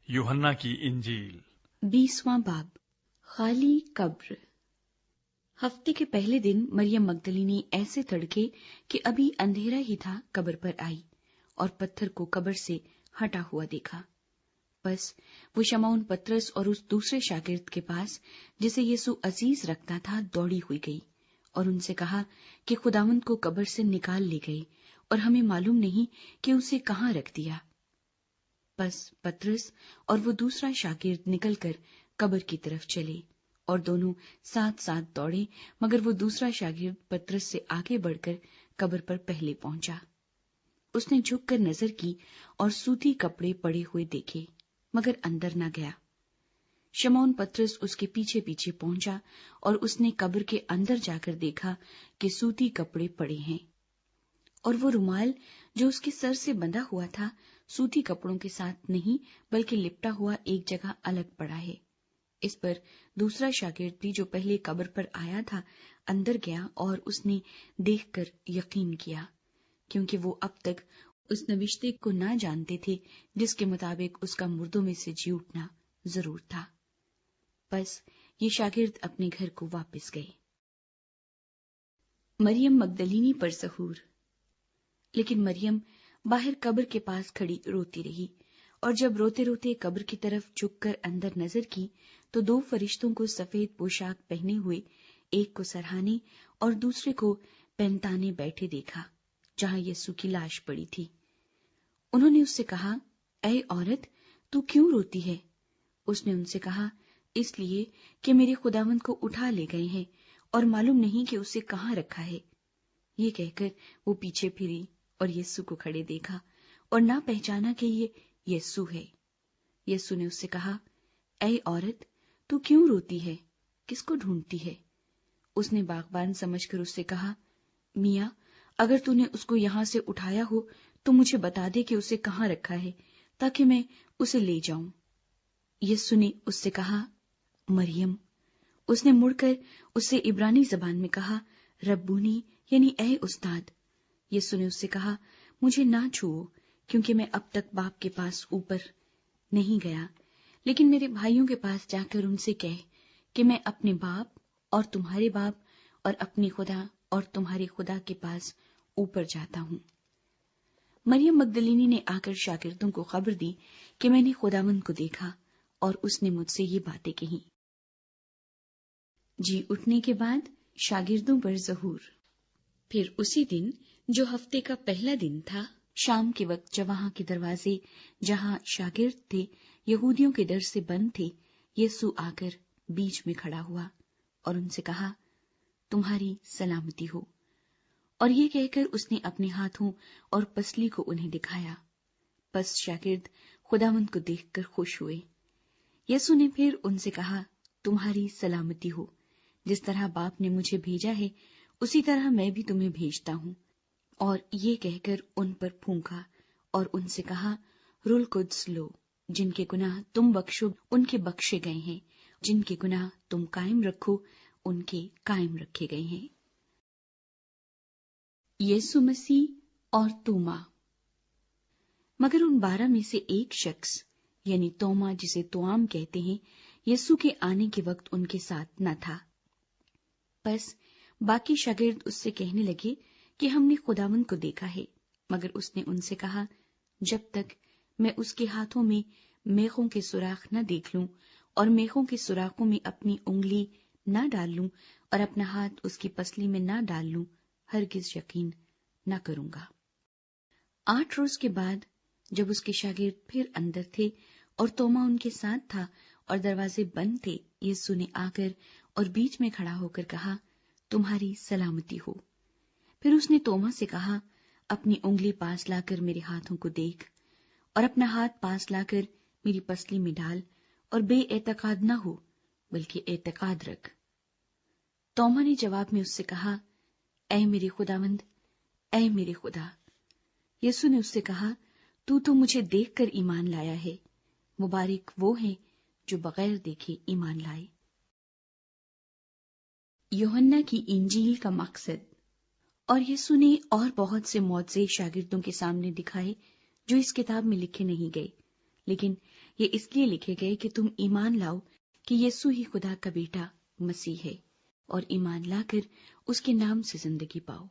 यूहन्ना की इंजील 20वां बाब। खाली कब्र। हफ्ते के पहले दिन मरियम मगदलीनी ऐसे तड़के कि अभी अंधेरा ही था कब्र पर आई और पत्थर को कब्र से हटा हुआ देखा। बस वो शमौन पतरस और उस दूसरे शागिर्द के पास जिसे यीशु अजीज रखता था दौड़ी हुई गई और उनसे कहा कि खुदावंद को कब्र से निकाल ले गए और हमें मालूम नहीं कि उसे कहाँ रख दिया। बस पतरस और वो दूसरा शागिर्द निकलकर कब्र की तरफ चले और दोनों साथ साथ दौड़े, मगर वो दूसरा शागिर्द पतरस से आगे बढ़कर कब्र पर पहले पहुंचा। उसने झुककर नजर की और सूती कपड़े पड़े हुए देखे, मगर अंदर न गया। शमौन पतरस उसके पीछे पीछे पहुंचा और उसने कब्र के अंदर जाकर देखा कि सूती कपड़े पड़े हैं और वो रुमाल जो उसके सर से बंधा हुआ था सूती कपड़ों के साथ नहीं बल्कि लिपटा हुआ एक जगह अलग पड़ा है। इस पर दूसरा शागिर्द भी जो पहले कब्र पर आया था अंदर गया और उसने देखकर यकीन किया, क्योंकि वो अब तक उस नविश्ते को ना जानते थे जिसके मुताबिक उसका मुर्दों में से जी उठना जरूर था। बस ये शागिर्द अपने घर को वापस गए। मरियम मगदलीनी पर सहूर। लेकिन मरियम बाहर कब्र के पास खड़ी रोती रही और जब रोते रोते कब्र की तरफ झुककर अंदर नजर की तो दो फरिश्तों को सफेद पोशाक पहने हुए एक को सरहाने और दूसरे को पहनताने बैठे देखा जहां यीशु की लाश पड़ी थी। उन्होंने उससे कहा, ऐ औरत, तू क्यों रोती है? उसने उनसे कहा, इसलिए कि मेरे खुदावंद को उठा ले गए हैं और मालूम नहीं कि उसे कहाँ रखा है। ये कहकर वो पीछे फिरी और यीशु को खड़े देखा और ना पहचाना कि ये यीशु है। यीशु ने उससे कहा, ऐ औरत, तू क्यों रोती है? किसको ढूंढती है? उसने बागबान समझकर उससे कहा, मियाँ, अगर तूने उसको यहाँ से उठाया हो तो मुझे बता दे कि उसे कहाँ रखा है ताकि मैं उसे ले जाऊं। यीशु ने उससे कहा, मरियम। उसने मुड़कर उससे इब्रानी जबान में कहा, रब्बूनी, यानी ऐ उस्ताद। यीशु ने उससे कहा, मुझे ना छुओ, क्योंकि मैं अब तक बाप के पास ऊपर नहीं गया, लेकिन मेरे भाइयों के पास जाकर उनसे कह कि मैं अपने बाप और तुम्हारे बाप और अपनी खुदा और तुम्हारे खुदा के पास ऊपर जाता हूँ। मरियम मगदलीनी ने आकर शागिर्दों को खबर दी कि मैंने खुदावंद को देखा और उसने मुझसे ये बातें कही। जी उठने के बाद शागिर्दों पर ज़हूर। फिर उसी दिन जो हफ्ते का पहला दिन था, शाम के वक्त जब वहां के दरवाजे जहां शागिर्द थे यहूदियों के डर से बंद थे, यीशु आकर बीच में खड़ा हुआ और उनसे कहा, तुम्हारी सलामती हो। और ये कहकर उसने अपने हाथों और पसली को उन्हें दिखाया। बस शागिर्द खुदावंद को देखकर खुश हुए। यीशु ने फिर उनसे कहा, तुम्हारी सलामती हो। जिस तरह बाप ने मुझे भेजा है उसी तरह मैं भी तुम्हें भेजता हूँ। और ये कहकर उन पर फूंका और उनसे कहा, रुल कुद्स लो। जिनके गुनाह तुम बख्शो उनके बख्शे गए हैं, जिनके गुनाह तुम कायम रखो उनके कायम रखे गए हैं। यीशु मसीह और तोमा। मगर उन 12 में से एक शख्स यानी तोमा, जिसे तोआम कहते हैं, यीशु के आने के वक्त उनके साथ न था। बस बाकी शागिर्द उससे कहने लगे कि हमने खुदावंद को देखा है, मगर उसने उनसे कहा, जब तक मैं उसके हाथों में मेखों के सुराख न देख लूं और मेखों के सुराखों में अपनी उंगली न डाल लूं और अपना हाथ उसकी पसली में न डाल लूं, हरगिज यकीन न करूंगा। 8 रोज के बाद जब उसके शागिर्द फिर अंदर थे और तोमा उनके साथ था और दरवाजे बंद थे, यीशु ने आकर और बीच में खड़ा होकर कहा, तुम्हारी सलामती हो। फिर उसने तोमा से कहा, अपनी उंगली पास लाकर मेरे हाथों को देख और अपना हाथ पास लाकर मेरी पसली में डाल और बेएतकाद न हो बल्कि एतकाद रख। तोमा ने जवाब में उससे कहा, ऐ मेरे खुदावंद, ऐ मेरे खुदा। यीशु ने उससे कहा, तू तो मुझे देखकर ईमान लाया है। मुबारक वो है जो बगैर देखे ईमान लाए। यूहन्ना की इंजील का मकसद। और यीशु ने और बहुत से मौजज़े शागिर्दों के सामने दिखाए जो इस किताब में लिखे नहीं गए, लेकिन یہ اس لیے لکھے گئے کہ تم ایمان لاؤ کہ یسوع ہی خدا کا بیٹا مسیح ہے، اور ایمان لا کر اس کے نام سے زندگی پاؤ۔